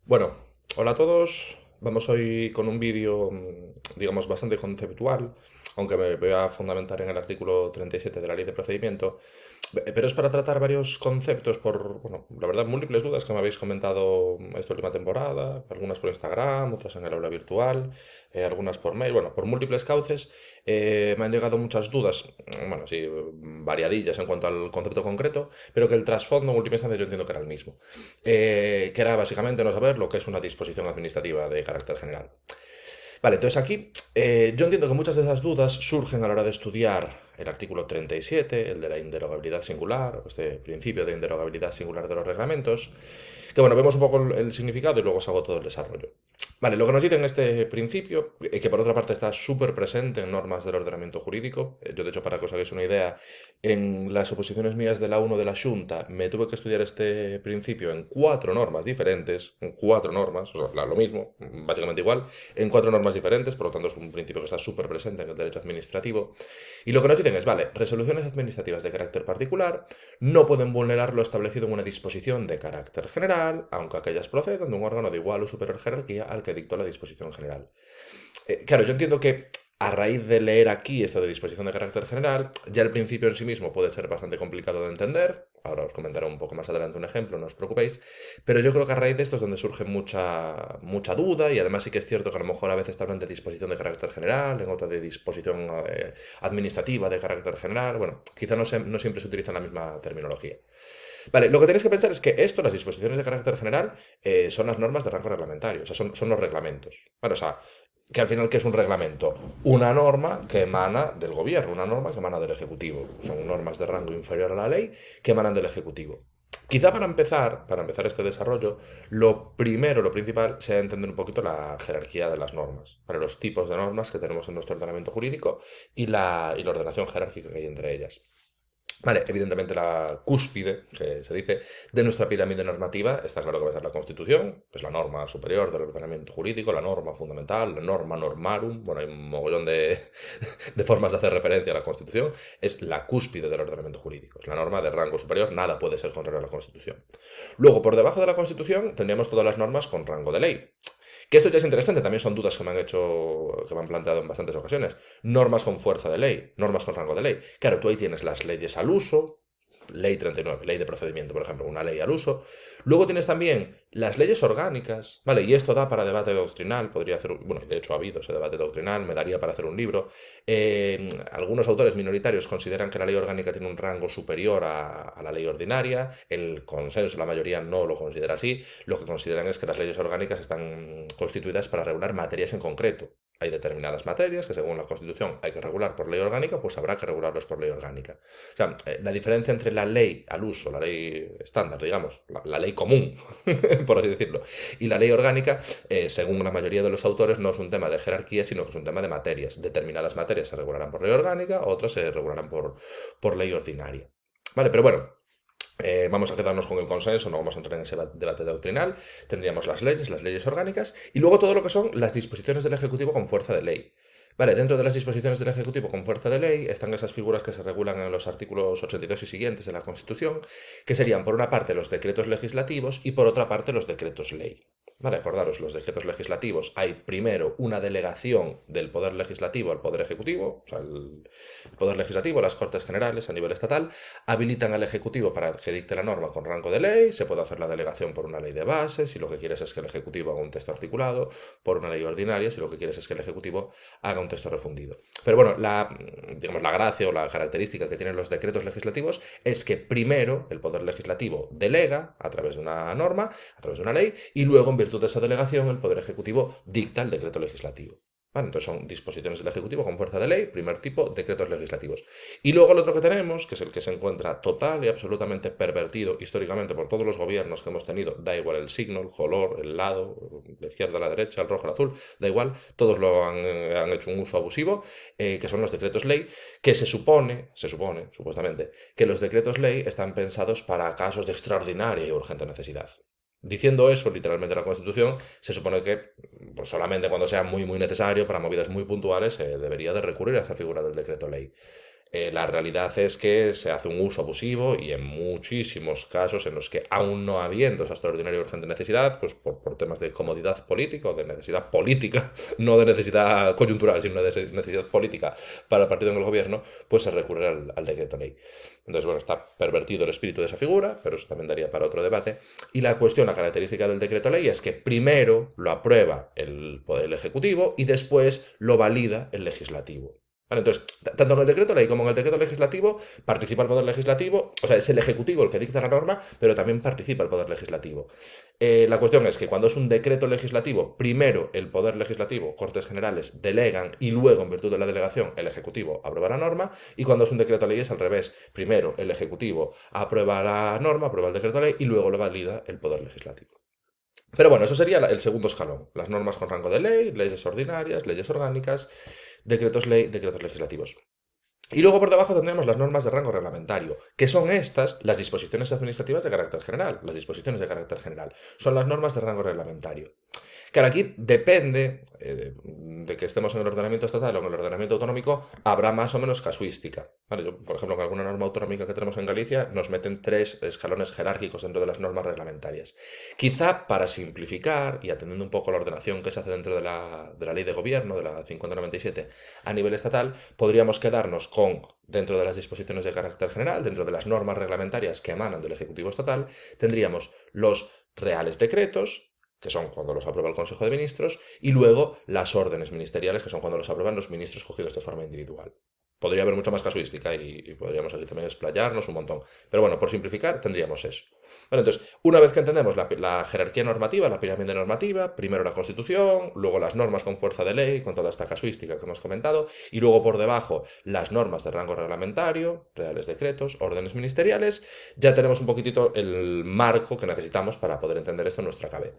Bueno, hola a todos. Vamos hoy con un vídeo, digamos, bastante conceptual, aunque me voy a fundamentar en el artículo 37 de la Ley de Procedimiento, pero es para tratar varios conceptos por, bueno, la verdad, múltiples dudas que me habéis comentado esta última temporada, algunas por Instagram, otras en el aula virtual, algunas por mail, bueno, por múltiples cauces. Me han llegado muchas dudas, bueno, sí, variadillas en cuanto al concepto concreto, pero que el trasfondo en última instancia yo entiendo que era el mismo, que era básicamente no saber lo que es una disposición administrativa de carácter general. Vale, entonces aquí yo entiendo que muchas de esas dudas surgen a la hora de estudiar el artículo 37, el de la inderogabilidad singular, este principio de inderogabilidad singular de los reglamentos, que bueno, vemos un poco el significado y luego os hago todo el desarrollo. Vale, lo que nos dice en este principio, que por otra parte está súper presente en normas del ordenamiento jurídico, yo de hecho para que os hagáis una idea, en las oposiciones mías de la 1 de la Xunta me tuve que estudiar este principio en 4 normas diferentes, en 4 normas, o sea, lo mismo, básicamente igual, en 4 normas diferentes, por lo tanto es un principio que está súper presente en el derecho administrativo. Y lo que nos dicen es, vale, resoluciones administrativas de carácter particular no pueden vulnerar lo establecido en una disposición de carácter general, aunque aquellas procedan de un órgano de igual o superior jerarquía al que dictó la disposición general. Claro, yo entiendo que a raíz de leer aquí esto de disposición de carácter general, ya el principio en sí mismo puede ser bastante complicado de entender. Ahora os comentaré un poco más adelante un ejemplo, no os preocupéis. Pero yo creo que a raíz de esto es donde surge mucha duda, y además sí que es cierto que a lo mejor a veces te hablan de disposición de carácter general, en otra de disposición administrativa de carácter general. Bueno, quizá no siempre se utiliza la misma terminología. Vale, lo que tenéis que pensar es que esto, las disposiciones de carácter general, son las normas de rango reglamentario, o sea, son los reglamentos. Vale, o sea, que al final, ¿qué es un reglamento? Una norma que emana del gobierno, una norma que emana del Ejecutivo. Son normas de rango inferior a la ley que emanan del Ejecutivo. Quizá para empezar este desarrollo, lo primero, lo principal, sea entender un poquito la jerarquía de las normas, para los tipos de normas que tenemos en nuestro ordenamiento jurídico y la ordenación jerárquica que hay entre ellas. Vale, evidentemente la cúspide, que se dice, de nuestra pirámide normativa está claro que va a ser la Constitución, es la norma superior del ordenamiento jurídico, la norma fundamental, la norma normarum, bueno, hay un mogollón de formas de hacer referencia a la Constitución, es la cúspide del ordenamiento jurídico, es la norma de rango superior, nada puede ser contrario a la Constitución. Luego, por debajo de la Constitución, tendríamos todas las normas con rango de ley. Que esto ya es interesante, también son dudas que me han hecho, que me han planteado en bastantes ocasiones. Normas con fuerza de ley, normas con rango de ley. Claro, tú ahí tienes las leyes al uso, ley 39, ley de procedimiento, por ejemplo, una ley al uso. Luego tienes también las leyes orgánicas, ¿vale? Y esto da para debate doctrinal, podría hacer, bueno, de hecho ha habido ese debate doctrinal, me daría para hacer un libro. Algunos autores minoritarios consideran que la ley orgánica tiene un rango superior a la ley ordinaria, el consenso, la mayoría no lo considera así, lo que consideran es que las leyes orgánicas están constituidas para regular materias en concreto. Hay determinadas materias que según la Constitución hay que regular por ley orgánica, pues habrá que regularlos por ley orgánica. O sea, la diferencia entre la ley al uso, la ley estándar, digamos, la ley común, por así decirlo, y la ley orgánica, según la mayoría de los autores, no es un tema de jerarquía, sino que es un tema de materias. Determinadas materias se regularán por ley orgánica, otras se regularán por ley ordinaria. Vale, pero bueno, vamos a quedarnos con el consenso, no vamos a entrar en ese debate doctrinal. Tendríamos las leyes orgánicas, y luego todo lo que son las disposiciones del Ejecutivo con fuerza de ley. Vale, dentro de las disposiciones del Ejecutivo con fuerza de ley están esas figuras que se regulan en los artículos 82 y siguientes de la Constitución, que serían por una parte los decretos legislativos y por otra parte los decretos ley. Vale, acordaros, los decretos legislativos hay primero una delegación del Poder Legislativo al Poder Ejecutivo, o sea, el Poder Legislativo, las Cortes Generales a nivel estatal, habilitan al Ejecutivo para que dicte la norma con rango de ley, se puede hacer la delegación por una ley de base, si lo que quieres es que el Ejecutivo haga un texto articulado, por una ley ordinaria, si lo que quieres es que el Ejecutivo haga un texto refundido. Pero bueno, digamos, la gracia o la característica que tienen los decretos legislativos es que primero el Poder Legislativo delega a través de una norma, a través de una ley, y luego en virtud de esa delegación el Poder Ejecutivo dicta el decreto legislativo. Vale, entonces son disposiciones del Ejecutivo con fuerza de ley, primer tipo, decretos legislativos. Y luego el otro que tenemos, que es el que se encuentra total y absolutamente pervertido históricamente por todos los gobiernos que hemos tenido, da igual el signo, el color, el lado, la izquierda, la derecha, el rojo, el azul, da igual, todos lo han hecho un uso abusivo, que son los decretos ley, que se supone, supuestamente, que los decretos ley están pensados para casos de extraordinaria y urgente necesidad. Diciendo eso, literalmente la Constitución, se supone que pues, solamente cuando sea muy necesario, para movidas muy puntuales, se debería de recurrir a esa figura del decreto ley. La realidad es que se hace un uso abusivo y en muchísimos casos en los que aún no habiendo esa extraordinaria y urgente necesidad, pues por temas de comodidad política o de necesidad política, no de necesidad coyuntural, sino de necesidad política para el partido en el gobierno, pues se recurre al decreto ley. Entonces, bueno, está pervertido el espíritu de esa figura, pero eso también daría para otro debate. Y la cuestión, la característica del decreto ley es que primero lo aprueba el Poder Ejecutivo y después lo valida el Legislativo. Vale, entonces, tanto en el decreto ley como en el decreto legislativo participa el Poder Legislativo, o sea, es el Ejecutivo el que dicta la norma, pero también participa el Poder Legislativo. La cuestión es que cuando es un decreto legislativo, primero el Poder Legislativo, Cortes Generales, delegan y luego, en virtud de la delegación, el Ejecutivo aprueba la norma, y cuando es un decreto ley es al revés. Primero el Ejecutivo aprueba la norma, aprueba el decreto ley y luego lo valida el Poder Legislativo. Pero bueno, eso sería el segundo escalón. Las normas con rango de ley, leyes ordinarias, leyes orgánicas, decretos ley, decretos legislativos. Y luego por debajo tendremos las normas de rango reglamentario, que son estas las disposiciones administrativas de carácter general. Las disposiciones de carácter general son las normas de rango reglamentario. Claro, aquí depende de que estemos en el ordenamiento estatal o en el ordenamiento autonómico, habrá más o menos casuística. Vale, yo, por ejemplo, en alguna norma autonómica que tenemos en Galicia nos meten 3 escalones jerárquicos dentro de las normas reglamentarias. Quizá para simplificar y atendiendo un poco la ordenación que se hace dentro de la ley de gobierno, de la 5097, a nivel estatal, podríamos quedarnos con, dentro de las disposiciones de carácter general, dentro de las normas reglamentarias que emanan del Ejecutivo Estatal, tendríamos los reales decretos, que son cuando los aprueba el Consejo de Ministros, y luego las órdenes ministeriales, que son cuando los aprueban los ministros cogidos de forma individual. Podría haber mucha más casuística y podríamos aquí también explayarnos un montón. Pero bueno, por simplificar, tendríamos eso. Bueno, entonces, una vez que entendemos la jerarquía normativa, la pirámide normativa, primero la Constitución, luego las normas con fuerza de ley, con toda esta casuística que hemos comentado, y luego por debajo las normas de rango reglamentario, reales decretos, órdenes ministeriales, ya tenemos un poquitito el marco que necesitamos para poder entender esto en nuestra cabeza.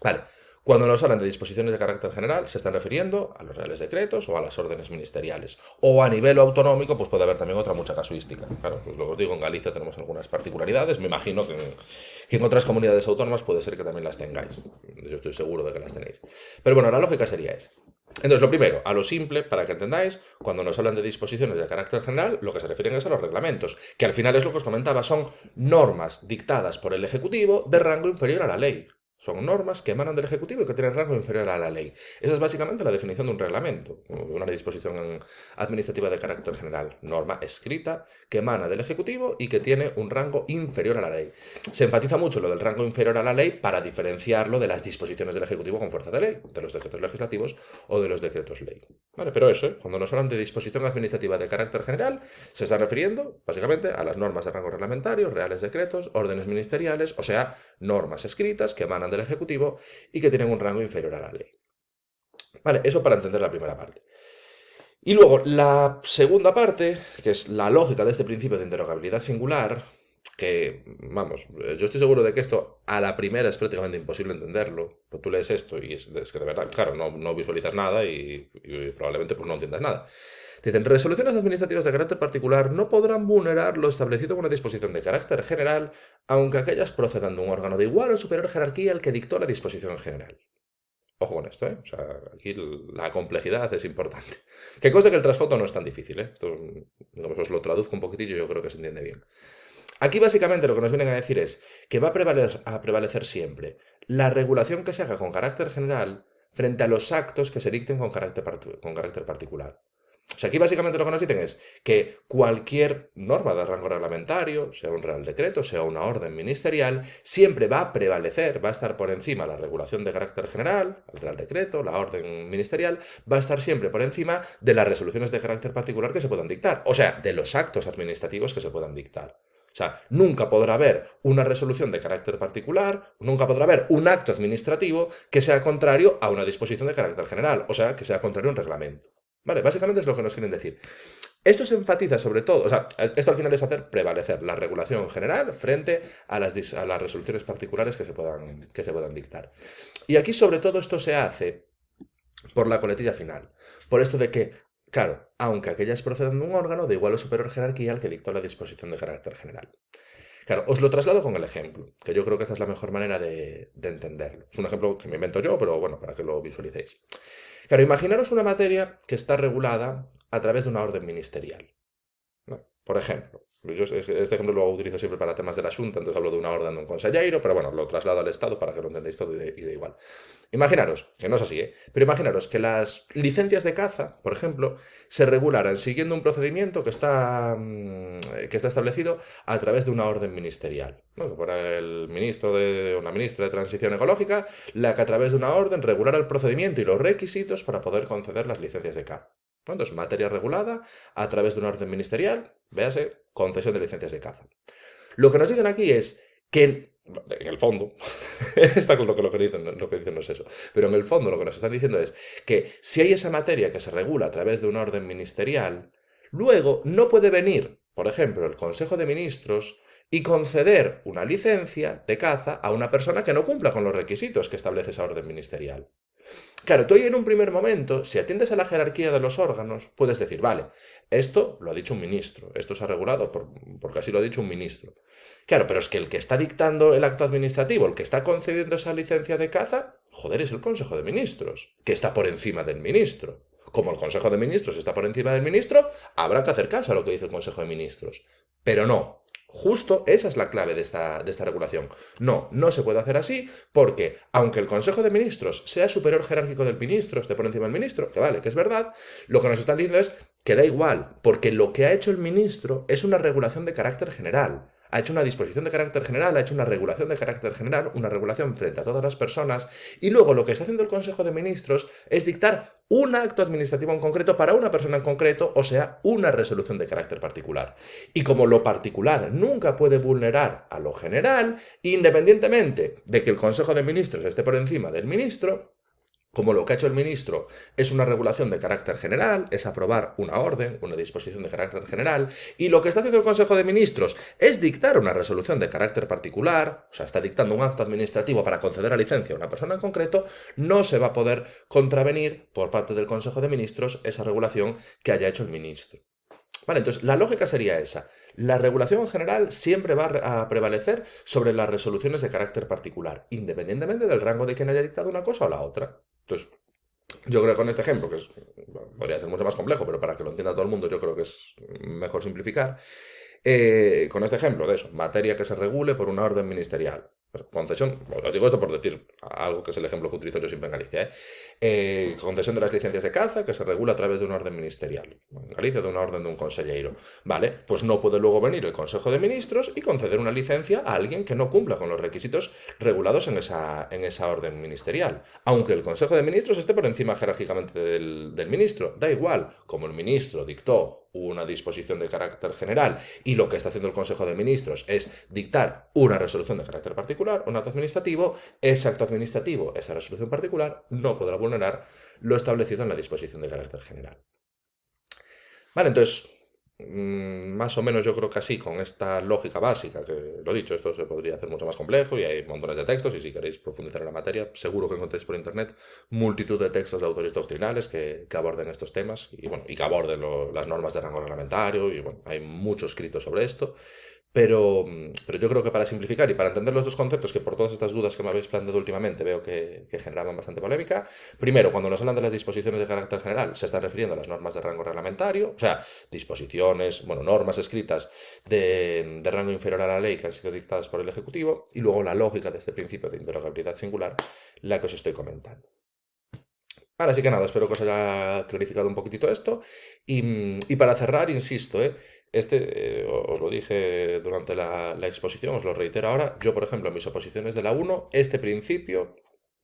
Vale. Cuando nos hablan de disposiciones de carácter general, se están refiriendo a los reales decretos o a las órdenes ministeriales. O a nivel autonómico, pues puede haber también otra mucha casuística. Claro, pues lo que os digo, en Galicia tenemos algunas particularidades. Me imagino que en otras comunidades autónomas puede ser que también las tengáis. Yo estoy seguro de que las tenéis. Pero bueno, la lógica sería esa. Entonces, lo primero, a lo simple, para que entendáis, cuando nos hablan de disposiciones de carácter general, lo que se refieren es a los reglamentos, que al final es lo que os comentaba, son normas dictadas por el Ejecutivo de rango inferior a la ley. Son normas que emanan del Ejecutivo y que tienen rango inferior a la ley. Esa es básicamente la definición de un reglamento, una disposición administrativa de carácter general. Norma escrita que emana del Ejecutivo y que tiene un rango inferior a la ley. Se enfatiza mucho lo del rango inferior a la ley para diferenciarlo de las disposiciones del Ejecutivo con fuerza de ley, de los decretos legislativos o de los decretos ley. Vale, pero eso, cuando nos hablan de disposición administrativa de carácter general, se está refiriendo básicamente a las normas de rango reglamentario, reales decretos, órdenes ministeriales, o sea, normas escritas que emanan del Ejecutivo y que tienen un rango inferior a la ley. Vale, eso para entender la primera parte. Y luego, la segunda parte, que es la lógica de este principio de interrogabilidad singular, que, vamos, yo estoy seguro de que esto a la primera es prácticamente imposible entenderlo. Pues tú lees esto y es que de verdad, claro, no visualizas nada y probablemente pues no entiendas nada. Dicen, resoluciones administrativas de carácter particular no podrán vulnerar lo establecido en una disposición de carácter general, aunque aquellas procedan de un órgano de igual o superior jerarquía al que dictó la disposición general. Ojo con esto, ¿eh? O sea, aquí la complejidad es importante. Que conste que el trasfondo no es tan difícil, ¿eh? Esto, digamos, os lo traduzco un poquitillo y yo creo que se entiende bien. Aquí básicamente lo que nos vienen a decir es que va a prevalecer siempre la regulación que se haga con carácter general frente a los actos que se dicten con carácter particular. O sea, aquí básicamente lo que nos dicen es que cualquier norma de rango reglamentario, sea un real decreto, sea una orden ministerial, siempre va a prevalecer, va a estar por encima la regulación de carácter general, el real decreto, la orden ministerial, va a estar siempre por encima de las resoluciones de carácter particular que se puedan dictar, o sea, de los actos administrativos que se puedan dictar. O sea, nunca podrá haber una resolución de carácter particular, nunca podrá haber un acto administrativo que sea contrario a una disposición de carácter general, o sea, que sea contrario a un reglamento. Vale, básicamente es lo que nos quieren decir. Esto se enfatiza sobre todo, o sea, esto al final es hacer prevalecer la regulación general frente a las resoluciones particulares que se puedan dictar. Y aquí sobre todo esto se hace por la coletilla final, por esto de que, claro, aunque aquellas procedan de un órgano de igual o superior jerarquía al que dictó la disposición de carácter general. Claro, os lo traslado con el ejemplo, que yo creo que esta es la mejor manera de entenderlo. Es un ejemplo que me invento yo, pero bueno, para que lo visualicéis. Claro, imaginaros una materia que está regulada a través de una orden ministerial. Por ejemplo, este ejemplo lo utilizo siempre para temas de la Xunta, entonces hablo de una orden de un conselleiro, pero bueno, lo traslado al Estado para que lo entendáis todo y de igual. Imaginaros, que no es así, ¿eh? Pero imaginaros que las licencias de caza, por ejemplo, se regularan siguiendo un procedimiento que está establecido a través de una orden ministerial, ¿no? Que fuera el ministro o la ministra de Transición Ecológica la que a través de una orden regulara el procedimiento y los requisitos para poder conceder las licencias de caza. ¿No? Entonces, materia regulada a través de una orden ministerial, véase, concesión de licencias de caza. Lo que nos dicen aquí es que, en el fondo, está con lo que dicen no es eso, pero en el fondo lo que nos están diciendo es que si hay esa materia que se regula a través de una orden ministerial, luego no puede venir, por ejemplo, el Consejo de Ministros y conceder una licencia de caza a una persona que no cumpla con los requisitos que establece esa orden ministerial. Claro, tú ahí en un primer momento, si atiendes a la jerarquía de los órganos, puedes decir, vale, esto lo ha dicho un ministro, esto se ha regulado porque así lo ha dicho un ministro. Claro, pero es que el que está dictando el acto administrativo, el que está concediendo esa licencia de caza, joder, es el Consejo de Ministros, que está por encima del ministro. Como el Consejo de Ministros está por encima del ministro, habrá que hacer caso a lo que dice el Consejo de Ministros. Pero no. Justo esa es la clave de esta regulación. No, no se puede hacer así porque, aunque el Consejo de Ministros sea superior jerárquico del ministro, esté por encima del ministro, que vale, que es verdad, lo que nos están diciendo es que da igual, porque lo que ha hecho el ministro es una regulación de carácter general. Ha hecho una disposición de carácter general, ha hecho una regulación de carácter general, una regulación frente a todas las personas, y luego lo que está haciendo el Consejo de Ministros es dictar un acto administrativo en concreto para una persona en concreto, o sea, una resolución de carácter particular. Y como lo particular nunca puede vulnerar a lo general, independientemente de que el Consejo de Ministros esté por encima del ministro, como lo que ha hecho el ministro es una regulación de carácter general, es aprobar una orden, una disposición de carácter general, y lo que está haciendo el Consejo de Ministros es dictar una resolución de carácter particular, o sea, está dictando un acto administrativo para conceder la licencia a una persona en concreto, no se va a poder contravenir por parte del Consejo de Ministros esa regulación que haya hecho el ministro. Vale, entonces la lógica sería esa. La regulación en general siempre va a prevalecer sobre las resoluciones de carácter particular, independientemente del rango de quien haya dictado una cosa o la otra. Entonces, yo creo que con este ejemplo, podría ser mucho más complejo, pero para que lo entienda todo el mundo, yo creo que es mejor simplificar. Con este ejemplo de eso, materia que se regule por una orden ministerial. Concesión, os digo esto por decir algo que es el ejemplo que utilizo yo siempre en Galicia. Concesión de las licencias de caza que se regula a través de una orden ministerial. En Galicia, de una orden de un conselleiro. Vale, pues no puede luego venir el Consejo de Ministros y conceder una licencia a alguien que no cumpla con los requisitos regulados en esa orden ministerial. Aunque el Consejo de Ministros esté por encima jerárquicamente del ministro. Da igual, como el ministro dictó una disposición de carácter general y lo que está haciendo el Consejo de Ministros es dictar una resolución de carácter particular, un acto administrativo, ese acto administrativo, esa resolución particular, no podrá vulnerar lo establecido en la disposición de carácter general. Vale, entonces, más o menos yo creo que así, con esta lógica básica, que lo dicho, esto se podría hacer mucho más complejo y hay montones de textos y si queréis profundizar en la materia, seguro que encontréis por internet multitud de textos de autores doctrinales que aborden estos temas y, bueno, y que aborden las normas de rango reglamentario y bueno, hay mucho escrito sobre esto. Pero yo creo que para simplificar y para entender los dos conceptos que por todas estas dudas que me habéis planteado últimamente veo que generaban bastante polémica, primero, cuando nos hablan de las disposiciones de carácter general, se están refiriendo a las normas de rango reglamentario, o sea, disposiciones, bueno, normas escritas de rango inferior a la ley que han sido dictadas por el Ejecutivo, y luego la lógica de este principio de inderogabilidad singular, la que os estoy comentando. Vale, así que nada, espero que os haya clarificado un poquitito esto. Y para cerrar, insisto, os lo dije durante la exposición, os lo reitero ahora. Yo, por ejemplo, en mis oposiciones de la 1, este principio,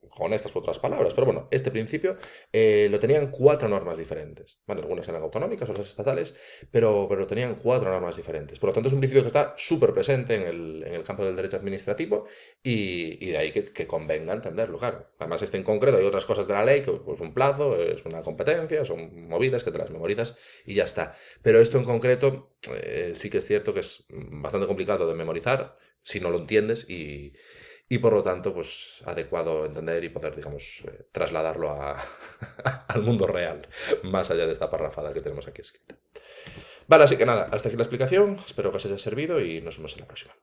con estas otras palabras, pero bueno, este principio lo tenían 4 normas diferentes. Vale, algunas eran autonómicas, otras estatales, pero tenían 4 normas diferentes. Por lo tanto, es un principio que está súper presente en el campo del derecho administrativo y de ahí que convenga entenderlo, claro. Además, en concreto hay otras cosas de la ley, que pues un plazo, es una competencia, son movidas que te las memorizas y ya está. Pero esto en concreto sí que es cierto que es bastante complicado de memorizar si no lo entiendes y por lo tanto, pues adecuado entender y poder, digamos, trasladarlo al mundo real, más allá de esta parrafada que tenemos aquí escrita. Vale, así que nada, hasta aquí la explicación, espero que os haya servido y nos vemos en la próxima.